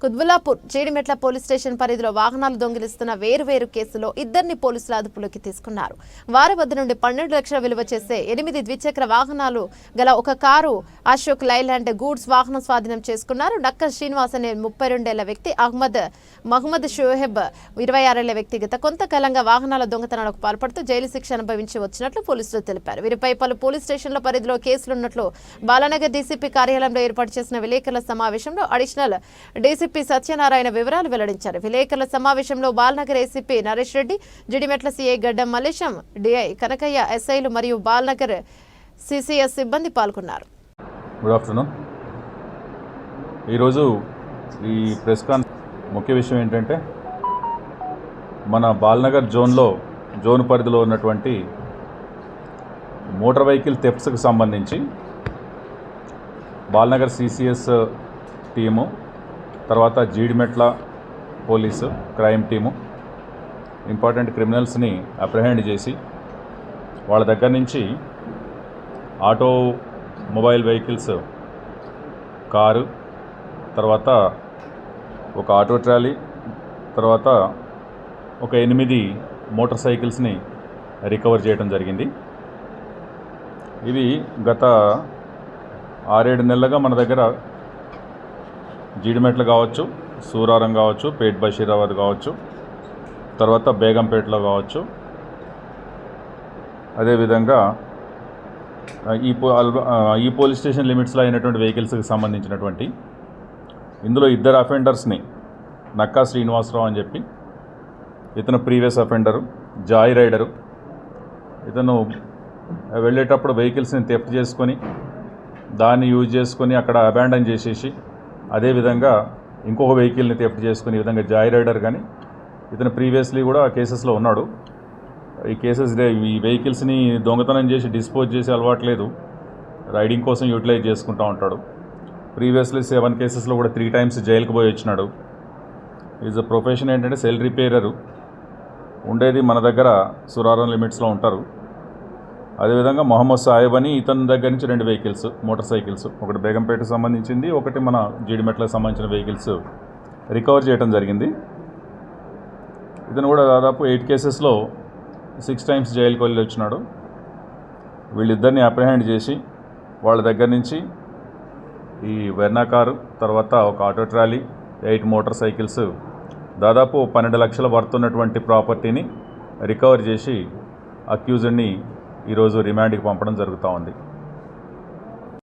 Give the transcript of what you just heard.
Quthbullapur Jeedimetla police station పరిధిలో వాహనాలు దొంగిలిస్తున్న వేరు కేసులో ఇద్దరిని పోలీసులు అదుపులోకి తీసుకున్నారు. వారి వద్ద నుండి 12 లక్షల విలువ చేసే 8 ద్విచక్ర వాహనాలు గల ఒక కారు అశోక్ లైలాండ్ గూడ్స్ వాహనం స్వాధీనం చేసుకున్నారు. నక్కల్ శ్రీనివాస్ అనే 32 ఏళ్ల వ్యక్తి, మహమ్మద్ షోహెబ్ 26 ఏళ్ల వ్యక్తి గత కొంతకాలంగా వాహనాల దొంగతనాలకు పాల్పడుతూ జైలు శిక్ష అనుభవించి వచ్చినట్లు పోలీసులు తెలిపారు. వీరిపై పలు పోలీస్ స్టేషన్ల పరిధిలో కేసులున్నట్లు బాలానగర్ డీసీపీ కార్యాలయంలో ఏర్పాటు చేసిన విలేకరుల సమావేశంలో అడిషనల్ డీసీపీ సత్యనారాయణ వివరాలు వెల్లడించారు. విలేకరుల సమావేశంలో బాలనగర్ ఏసీపీ నరేష్ రెడ్డి, జిడిమెట్ల సీఐ గడ్డం మల్లేశం, డిఐ కనకయ్య, ఎస్ఐలు మరియు బాలనగర్ సిసిఎస్ సిబ్బంది పాల్గొన్నారు. Good afternoon. ఈరోజు ఈ ప్రెస్ కాన్ఫరెన్స్ ముఖ్య విషయం ఏంటంటే, మన బాలనగర్ జోన్ పరిధిలో ఉన్నటువంటి మోటార్ వెహికల్ థెఫ్ట్స్కి సంబంధించి బాలనగర్ సిసిఎస్ టీము, తర్వాత Jeedimetla police crime team important క్రిమినల్స్ని అప్రహెండ్ చేసి వాళ్ళ దగ్గర నుంచి మొబైల్ వెహికల్స్, కారు, తర్వాత ఒక ఆటో ట్రాలీ, తర్వాత ఒక 8 మోటార్ సైకిల్స్ని రికవర్ చేయడం జరిగింది. ఇవి గత 6-7 నెలలుగా మన దగ్గర జీడిమెట్లు కావచ్చు, సూరారం కావచ్చు, పేట్ బషీరాబాద్ కావచ్చు, తర్వాత బేగంపేటలో కావచ్చు, అదేవిధంగా ఈ పోలీస్ స్టేషన్ లిమిట్స్లో అయినటువంటి వెహికల్స్కి సంబంధించినటువంటి ఇందులో 2 అఫెండర్స్ని, నక్కా శ్రీనివాసరావు అని చెప్పి, ఇతను ప్రీవియస్ అఫెండరు, జాయ్ రైడరు. ఇతను వెళ్ళేటప్పుడు వెహికల్స్ని థెఫ్ట్ చేసుకొని దాన్ని యూజ్ చేసుకొని అక్కడ అబాండన్ చేసేసి, అదేవిధంగా ఇంకొక వెహికల్ని థెఫ్ట్ చేసుకుని, ఈ విధంగా జాయ్ రైడర్. కానీ ఇతను ప్రీవియస్లీ కూడా కేసెస్లో ఉన్నాడు. ఈ వెహికల్స్ని దొంగతనం చేసి డిస్పోజ్ చేసి అలవాట్లేదు, రైడింగ్ కోసం యూటిలైజ్ చేసుకుంటూ ఉంటాడు. ప్రీవియస్లీ 7 కేసెస్లో కూడా 3 టైమ్స్ జైలుకు పోయి వచ్చినాడు. ఈజ్ అ ప్రొఫెషన్ ఏంటంటే సెల్ రిపేరరు. ఉండేది మన దగ్గర సురారం లిమిట్స్లో ఉంటారు. అదేవిధంగా మొహమ్మద్ సాహెబ్ అని, ఇతని దగ్గర నుంచి 2 వెహికల్స్, మోటార్ సైకిల్స్, ఒకటి బేగంపేటకు సంబంధించింది, ఒకటి మన జీడిమెట్లకు సంబంధించిన వెహికల్స్ రికవర్ చేయడం జరిగింది. ఇతను కూడా దాదాపు 8 కేసెస్లో 6 టైమ్స్ జైలుకి వెళ్ళి వచ్చినాడు. వీళ్ళిద్దరిని అప్రహెండ్ చేసి వాళ్ళ దగ్గర నుంచి ఈ వెర్నా కారు, తర్వాత ఒక ఆటో ట్రాలీ, 8 మోటార్ సైకిల్స్, దాదాపు 12 లక్షల వర్తున్నటువంటి ప్రాపర్టీని రికవర్ చేసి అక్యూజ్డ్ని ఈరోజు రిమాండ్కి పంపడం జరుగుతూ ఉంది.